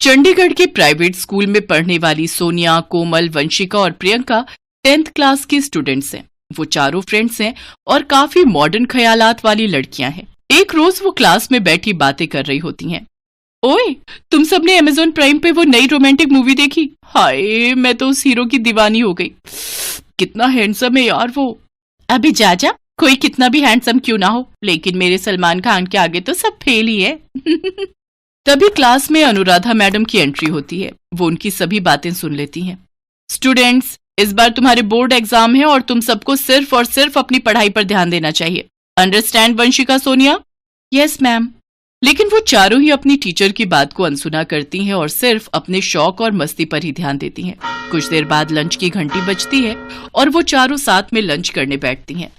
चंडीगढ़ के private school में पढ़ने वाली सोनिया, कोमल, वंशिका और प्रियंका 10th क्लास की स्टूडेंट्स हैं। वो चारों फ्रेंड्स हैं और काफी मॉडर्न ख्यालात वाली लड़कियां हैं। एक रोज वो क्लास में बैठी बातें कर रही होती हैं। ओए, तुम सबने अमेज़न प्राइम पे वो नई रोमांटिक मूवी देखी? हाय, मैं तो उस हीरो की दीवानी हो गई। कितना हैंडसम है यार वो। अबे जाजा, कोई कितना भी हैंडसम क्यों ना हो, लेकिन मेरे सलमान खान के आगे तो सब फेल ही है। तभी क्लास में अनुराधा मैडम की एंट्री होती है। वो उनकी सभी बातें सुन लेती हैं। स्टूडेंट्स, इस बार तुम्हारे बोर्ड एग्जाम है और तुम सबको सिर्फ और सिर्फ अपनी पढ़ाई पर ध्यान देना चाहिए। Understand Vanshika, Sonia? Yes ma'am. लेकिन वो चारों ही अपनी टीचर की बात को अनसुना करती हैं और सिर्फ अपने शौक और मस्ती पर ही ध्यान देती हैं। कुछ देर बाद लंच की घंटी बजती है और वो चारों साथ में लंच करने बैठती हैं।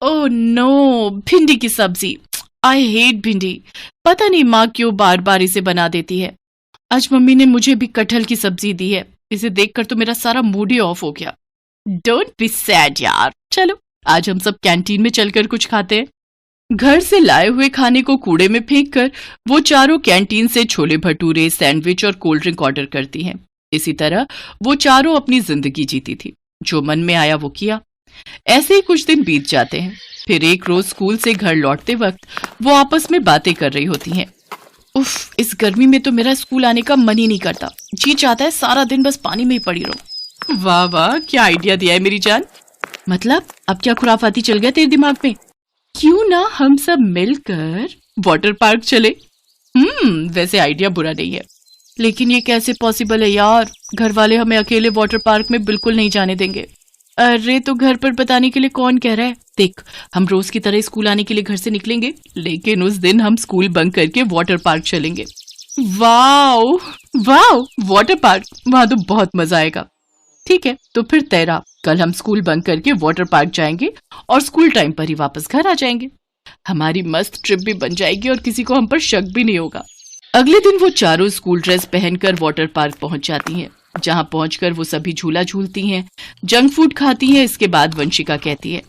ओह नो, भिंडी की सब्जी। आई हेट भिंडी। पता नहीं माँ क्यों बार बार इसे बना देती है। आज मम्मी ने मुझे भी कटहल की सब्जी दी है। इसे देखकर तो मेरा सारा मूड ही ऑफ हो गया। डोंट बी सैड यार। चलो आज हम सब कैंटीन में चलकर कुछ खाते हैं। घर से लाए हुए खाने को कूड़े में फेंककर वो चारों कैंटीन से छोले भटूरे, सैंडविच और कोल्ड ड्रिंक ऑर्डर करती हैं। इसी तरह वो चारों अपनी जिंदगी जीती थी। जो मन में आया वो किया। ऐसे ही कुछ दिन बीत जाते हैं। फिर एक रोज स्कूल से घर लौटते वक्त वो आपस में बातें कर रही होती हैं। उफ, इस गर्मी में तो मेरा स्कूल आने का मन ही नहीं करता। जी चाहता है सारा दिन बस पानी में ही पड़ी रहूं। वाह वाह, क्या आइडिया दिया है मेरी जान। मतलब अब क्या खुराफाती चल गया तेरे दिमाग में? क्यों ना हम सब मिलकर वाटर पार्क चले? वैसे आइडिया बुरा नहीं है, लेकिन ये कैसे पॉसिबल है यार? घर वाले हमें अकेले वाटर पार्क में बिल्कुल नहीं जाने देंगे। अरे तो घर पर बताने के लिए कौन कह रहा है? देख, हम रोज की तरह स्कूल आने के लिए घर से निकलेंगे, लेकिन उस दिन हम स्कूल बंक करके वाटर पार्क चलेंगे। वाओ वाओ, वाटर पार्क, वहां तो बहुत मजा आएगा। ठीक है, तो फिर तेरा कल हम स्कूल बंक करके वाटर पार्क जाएंगे और स्कूल टाइम पर ही वापस घर आ जाएंगे। हमारी मस्त ट्रिप भी बन जाएगी और किसी को हम पर शक भी नहीं होगा। अगले दिन वो चारों स्कूल ड्रेस पहनकर वाटर पार्क पहुंच जाती हैं। जहां पहुंचकर वो सभी झूला झूलती हैं, जंक फूड खाती हैं। इसके बाद वंशिका कहती है,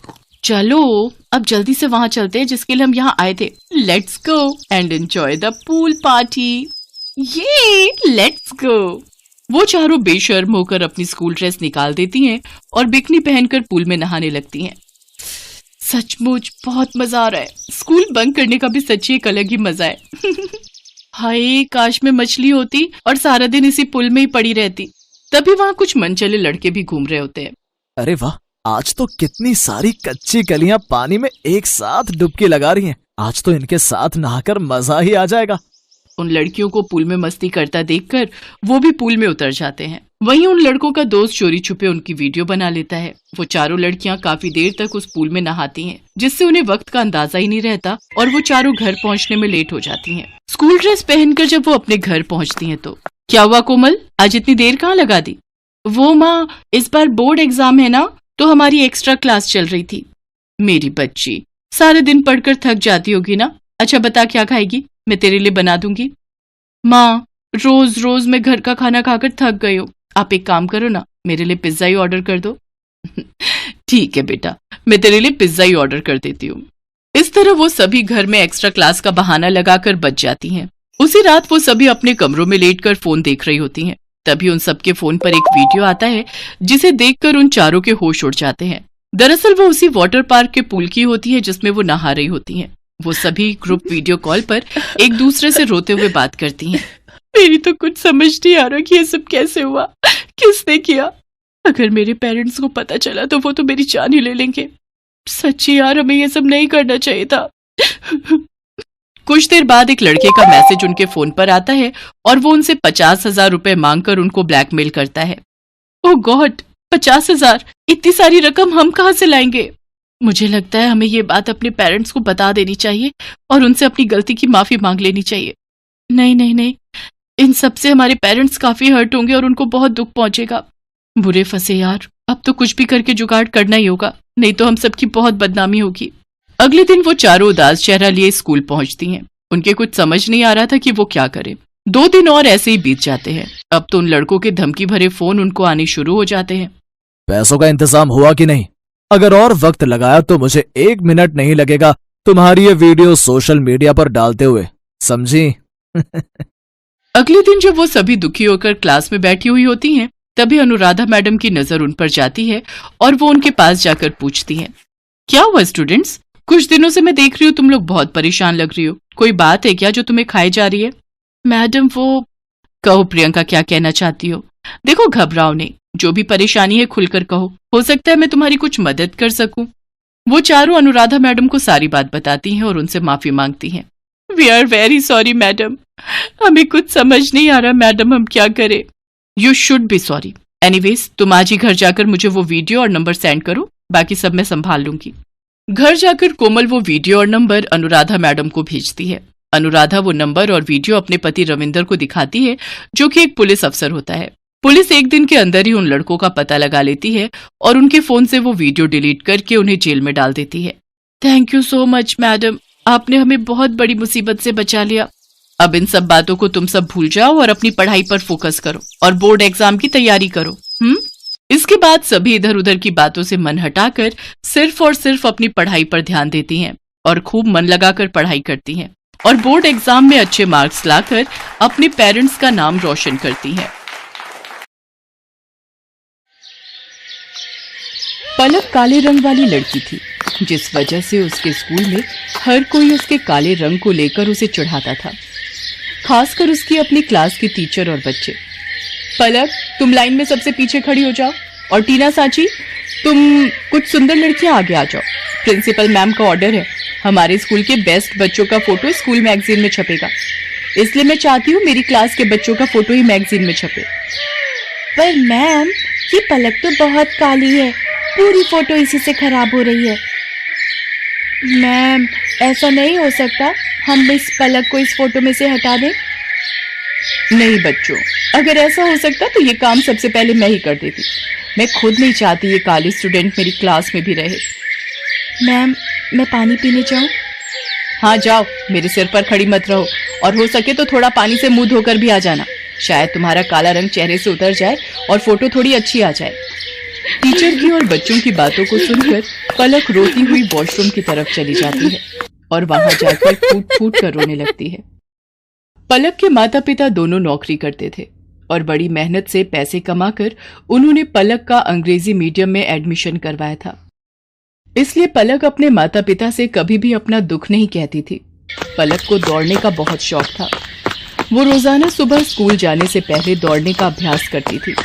चलो अब जल्दी से वहां चलते हैं जिसके लिए हम यहाँ आए थे। Let's go and enjoy the pool party. ये लेट्स गो। वो चारों बेशर्म होकर अपनी स्कूल ड्रेस निकाल देती हैं और बिकनी पहनकर पूल में नहाने लगती हैं। सचमुच बहुत मजा आ रहा है। स्कूल बंक करने का भी सच्ची एक अलग ही मजा है। हाय, काश में मछली होती और सारा दिन इसी पुल में ही पड़ी रहती। तभी वहाँ कुछ मनचले लड़के भी घूम रहे होते हैं। अरे वाह, आज तो कितनी सारी कच्ची कलियां पानी में एक साथ डुबकी लगा रही हैं। आज तो इनके साथ नहाकर मजा ही आ जाएगा। उन लड़कियों को पूल में मस्ती करता देखकर वो भी पूल में उतर जाते हैं। वहीं उन लड़कों का दोस्त चोरी छुपे उनकी वीडियो बना लेता है। वो चारों लड़कियां काफी देर तक उस पूल में नहाती हैं, जिससे उन्हें वक्त का अंदाजा ही नहीं रहता और वो चारों घर पहुंचने में लेट हो जाती हैं। स्कूल ड्रेस पहनकर जब वो अपने घर पहुंचती हैं तो क्या हुआ कोमल, आज इतनी देर कहाँ लगा दी? वो माँ, इस बार बोर्ड एग्जाम है ना, तो हमारी एक्स्ट्रा क्लास चल रही थी। मेरी बच्ची सारे दिन पढ़कर थक जाती होगी ना। अच्छा बता क्या खाएगी, मैं तेरे लिए बना दूंगी। माँ, रोज रोज मैं घर का खाना खाकर थक गई हूँ। आप एक काम करो ना, मेरे लिए पिज्जा ही ऑर्डर कर दो। ठीक है बेटा, मैं तेरे लिए पिज्जा ही ऑर्डर कर देती हूँ। इस तरह वो सभी घर में एक्स्ट्रा क्लास का बहाना लगाकर बच जाती हैं। उसी रात वो सभी अपने कमरों में लेटकर फोन देख रही होती हैं। तभी उन सबके फोन पर एक वीडियो आता है, जिसे देखकर उन चारों के होश उड़ जाते हैं। दरअसल वो उसी वाटर पार्क के पूल की होती है जिसमें वो नहा रही होती हैं। वो सभी ग्रुप वीडियो कॉल पर एक दूसरे से रोते हुए बात करती हैं। मेरी तो कुछ समझ नहीं आ रहा कि ये सब कैसे हुआ, किसने किया। अगर मेरे पेरेंट्स को पता चला तो वो तो मेरी जान ही ले लेंगे। सच्ची यार, हमें ये सब नहीं करना चाहिए था। कुछ देर बाद एक लड़के का मैसेज उनके फोन पर आता है और वो उनसे 50,000 रुपए मांगकर उनको ब्लैकमेल करता है। ओह गॉड, 50,000! इतनी सारी रकम हम कहाँ से लाएंगे? मुझे लगता है हमें ये बात अपने पेरेंट्स को बता देनी चाहिए और उनसे अपनी गलती की माफी मांग लेनी चाहिए। नहीं नहीं नहीं, इन सब से हमारे पेरेंट्स काफी हर्ट होंगे और उनको बहुत दुख पहुंचेगा। बुरे फंसे यार, अब तो कुछ भी करके जुगाड़ करना ही होगा, नहीं तो हम सबकी बहुत बदनामी होगी। अगले दिन वो चारों उदास चेहरा लिए स्कूल पहुंचती हैं। उनके कुछ समझ नहीं आ रहा था कि वो क्या करें। 2 दिन और ऐसे ही बीत जाते हैं। अब तो उन लड़कों के धमकी भरे फोन उनको आने शुरू हो जाते हैं। पैसों का इंतजाम हुआ कि नहीं? अगर और वक्त लगाया तो मुझे 1 मिनट नहीं लगेगा तुम्हारी ये वीडियो सोशल मीडिया पर डालते हुए, समझी? अगले दिन जब वो सभी दुखी होकर क्लास में बैठी हुई होती हैं, तभी अनुराधा मैडम की नजर उन पर जाती है और वो उनके पास जाकर पूछती हैं, क्या हुआ स्टूडेंट्स? कुछ दिनों से मैं देख रही हूँ तुम लोग बहुत परेशान लग रही हो। कोई बात है क्या जो तुम्हें खाई जा रही है? मैडम वो... कहो प्रियंका, क्या कहना चाहती हो? देखो घबराओ नहीं, जो भी परेशानी है खुलकर कहो, हो सकता है मैं तुम्हारी कुछ मदद कर सकूं। वो चारों अनुराधा मैडम को सारी बात बताती हैं और उनसे माफी मांगती हैं। We are very sorry madam, हमें कुछ समझ नहीं आ रहा मैडम, हम क्या करें? You should be sorry. Anyways, तुम आज ही घर जाकर मुझे वो वीडियो और नंबर सेंड करो, बाकी सब मैं संभाल लूंगी। घर जाकर कोमल वो वीडियो और नंबर अनुराधा मैडम को भेजती है। अनुराधा वो नंबर और वीडियो अपने पति रविंदर को दिखाती है, जो कि एक पुलिस अफसर होता है। पुलिस एक दिन के अंदर ही उन लड़कों का पता लगा लेती है और उनके फोन से वो वीडियो डिलीट करके उन्हें जेल में डाल देती है। Thank you so much madam, आपने हमें बहुत बड़ी मुसीबत से बचा लिया। अब इन सब बातों को तुम सब भूल जाओ और अपनी पढ़ाई पर फोकस करो और बोर्ड एग्जाम की तैयारी करो। इसके बाद सभी इधर उधर की बातों से मन हटाकर सिर्फ और सिर्फ अपनी पढ़ाई पर ध्यान देती हैं और खूब मन लगाकर पढ़ाई करती हैं और बोर्ड एग्जाम में अच्छे मार्क्स लाकर अपने पेरेंट्स का नाम रोशन करती हैं। पलक काले रंग वाली लड़की थी, जिस वजह से उसके स्कूल में हर कोई उसके काले रंग को लेकर उसे चिढ़ाता था, खासकर उसकी अपनी क्लास की टीचर और बच्चे। पलक, तुम लाइन में सबसे पीछे खड़ी हो जाओ, और टीना सांची, तुम कुछ सुंदर लड़कियां आगे आ जाओ। प्रिंसिपल मैम का ऑर्डर है, हमारे स्कूल के बेस्ट बच्चों का फोटो स्कूल मैगजीन में छपेगा, इसलिए मैं चाहती हूँ मेरी क्लास के बच्चों का फोटो ही मैगजीन में छपे। पर मैम, ये पलक तो बहुत काली है, पूरी फोटो इसी से खराब हो रही है। मैम, ऐसा नहीं हो सकता, हम इस पलक को इस फोटो में से हटा दें। नहीं बच्चों, अगर ऐसा हो सकता तो ये काम सबसे पहले मैं ही कर देती। मैं खुद नहीं चाहती ये काली स्टूडेंट मेरी क्लास में भी रहे। मैम, मैं पानी पीने जाऊं? हाँ जाओ, मेरे सिर पर खड़ी मत रहो, और हो सके तो थोड़ा पानी से मुंह धोकर भी आ जाना, शायद तुम्हारा काला रंग चेहरे से उतर जाए और फोटो थोड़ी अच्छी आ जाए। टीचर की और बच्चों की बातों को सुनकर पलक रोती हुई वॉशरूम की तरफ चली जाती है और वहां जाकर फूट फूट कर रोने लगती है। पलक के माता पिता दोनों नौकरी करते थे और बड़ी मेहनत से पैसे कमाकर उन्होंने पलक का अंग्रेजी मीडियम में एडमिशन करवाया था। इसलिए पलक अपने माता पिता से कभी भी अपना दुख नहीं कहती थी। पलक को दौड़ने का बहुत शौक था। वो रोजाना सुबह स्कूल जाने से पहले दौड़ने का अभ्यास करती थी,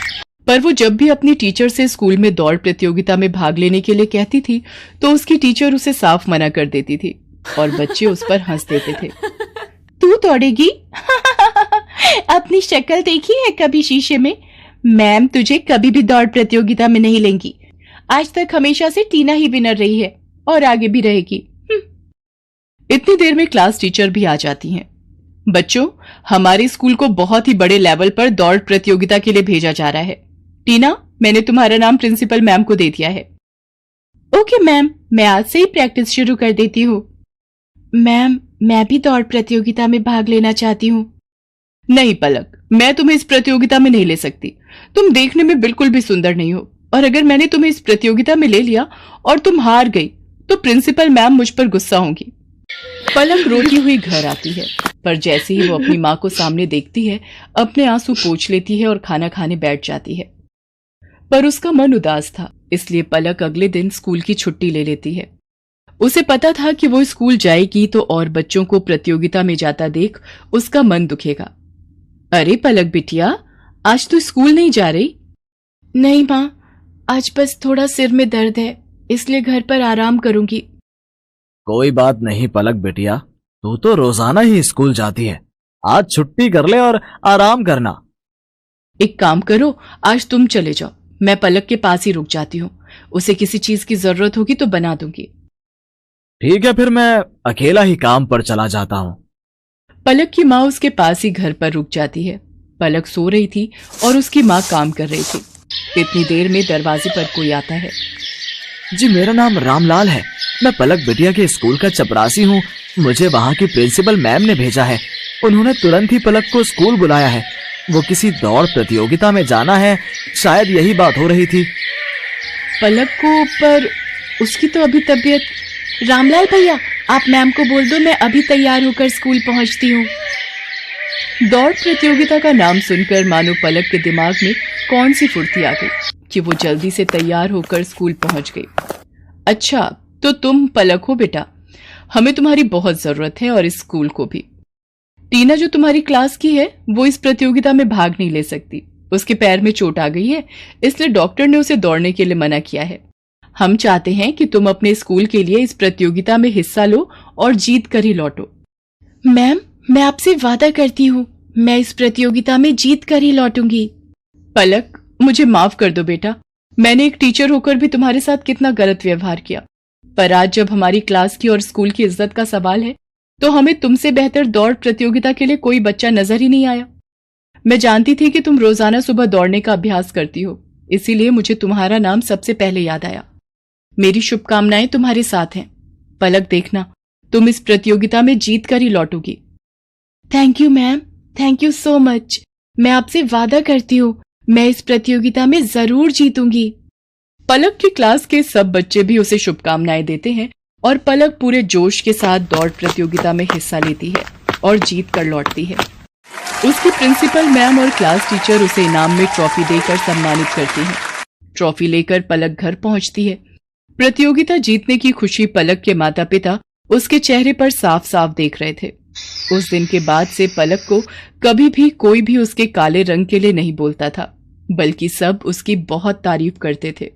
पर वो जब भी अपनी टीचर से स्कूल में दौड़ प्रतियोगिता में भाग लेने के लिए कहती थी तो उसकी टीचर उसे साफ मना कर देती थी और बच्चे उस पर हंस देते थे। तू दौड़ेगी? अपनी शक्ल देखी है कभी शीशे में? मैम तुझे कभी भी दौड़ प्रतियोगिता में नहीं लेंगी। आज तक हमेशा से टीना ही विनर रही है और आगे भी रहेगी। इतनी देर में क्लास टीचर भी आ जाती हैं। बच्चों, हमारे स्कूल को बहुत ही बड़े लेवल पर दौड़ प्रतियोगिता के लिए भेजा जा रहा है। टीना, मैंने तुम्हारा नाम प्रिंसिपल मैम को दे दिया है। ओके मैम, मैं आज से ही प्रैक्टिस शुरू कर देती हूँ। मैम, मैं भी दौड़ प्रतियोगिता में भाग लेना चाहती हूँ। नहीं पलक, मैं तुम्हें इस प्रतियोगिता में नहीं ले सकती। तुम देखने में बिल्कुल भी सुंदर नहीं हो, और अगर मैंने तुम्हें इस प्रतियोगिता में ले लिया और तुम हार गई तो प्रिंसिपल मैम मुझ पर गुस्सा होंगी। पलक रोती हुई घर आती है, पर जैसे ही वो अपनी माँ को सामने देखती है, अपने आंसू पोंछ लेती है और खाना खाने बैठ जाती है। पर उसका मन उदास था, इसलिए पलक अगले दिन स्कूल की छुट्टी ले लेती है। उसे पता था कि वो स्कूल जाएगी तो और बच्चों को प्रतियोगिता में जाता देख उसका मन दुखेगा। अरे पलक बिटिया, आज तू स्कूल नहीं जा रही? नहीं माँ, आज बस थोड़ा सिर में दर्द है, इसलिए घर पर आराम करूंगी। कोई बात नहीं पलक बिटिया, तू तो रोजाना ही स्कूल जाती है, आज छुट्टी कर ले और आराम करना। एक काम करो, आज तुम चले जाओ, मैं पलक के पास ही रुक जाती हूँ। उसे किसी चीज की जरूरत होगी तो बना दूंगी। ठीक है, फिर मैं अकेला ही काम पर चला जाता हूँ। पलक की माँ उसके पास ही घर पर रुक जाती है। पलक सो रही थी और उसकी माँ काम कर रही थी। इतनी देर में दरवाजे पर कोई आता है। जी, मेरा नाम रामलाल है, मैं पलक बिटिया के स्कूल का चपरासी हूँ। मुझे वहाँ की प्रिंसिपल मैम ने भेजा है। उन्होंने तुरंत ही पलक को स्कूल बुलाया है। वो किसी दौड़ प्रतियोगिता में जाना है, शायद यही बात हो रही थी। पलक को, पर उसकी तो अभी तबीयत। रामलाल भैया, आप मैम को बोल दो मैं अभी तैयार होकर स्कूल पहुंचती हूँ। दौड़ प्रतियोगिता का नाम सुनकर मानो पलक के दिमाग में कौन सी फुर्ती आ गई कि वो जल्दी से तैयार होकर स्कूल पहुंच गई। अच्छा, तो तुम पलक हो बेटा, हमें तुम्हारी बहुत जरूरत है और इस स्कूल को भी। टीना जो तुम्हारी क्लास की है वो इस प्रतियोगिता में भाग नहीं ले सकती, उसके पैर में चोट आ गई है, इसलिए डॉक्टर ने उसे दौड़ने के लिए मना किया है। हम चाहते हैं कि तुम अपने स्कूल के लिए इस प्रतियोगिता में हिस्सा लो और जीत कर ही लौटो। मैम, मैं आपसे वादा करती हूँ, मैं इस प्रतियोगिता में जीत कर ही लौटूंगी। पलक, मुझे माफ कर दो बेटा, मैंने एक टीचर होकर भी तुम्हारे साथ कितना गलत व्यवहार किया, पर आज जब हमारी क्लास की और स्कूल की इज्जत का सवाल है तो हमें तुमसे बेहतर दौड़ प्रतियोगिता के लिए कोई बच्चा नजर ही नहीं आया। मैं जानती थी कि तुम रोजाना सुबह दौड़ने का अभ्यास करती हो, इसीलिए मुझे तुम्हारा नाम सबसे पहले याद आया। मेरी शुभकामनाएं तुम्हारे साथ हैं। पलक, देखना तुम इस प्रतियोगिता में जीत कर ही लौटोगी। Thank you ma'am, thank you so much. मैं आपसे वादा करती हूँ मैं इस प्रतियोगिता में जरूर जीतूंगी। पलक की क्लास के सब बच्चे भी उसे शुभकामनाएं देते हैं और पलक पूरे जोश के साथ दौड़ प्रतियोगिता में हिस्सा लेती है और जीत कर लौटती है। उसकी प्रिंसिपल मैम और क्लास टीचर उसे इनाम में ट्रॉफी देकर सम्मानित करती हैं। ट्रॉफी लेकर पलक घर पहुंचती है। प्रतियोगिता जीतने की खुशी पलक के माता पिता उसके चेहरे पर साफ साफ देख रहे थे। उस दिन के बाद से पलक को कभी भी कोई भी उसके काले रंग के लिए नहीं बोलता था, बल्कि सब उसकी बहुत तारीफ करते थे।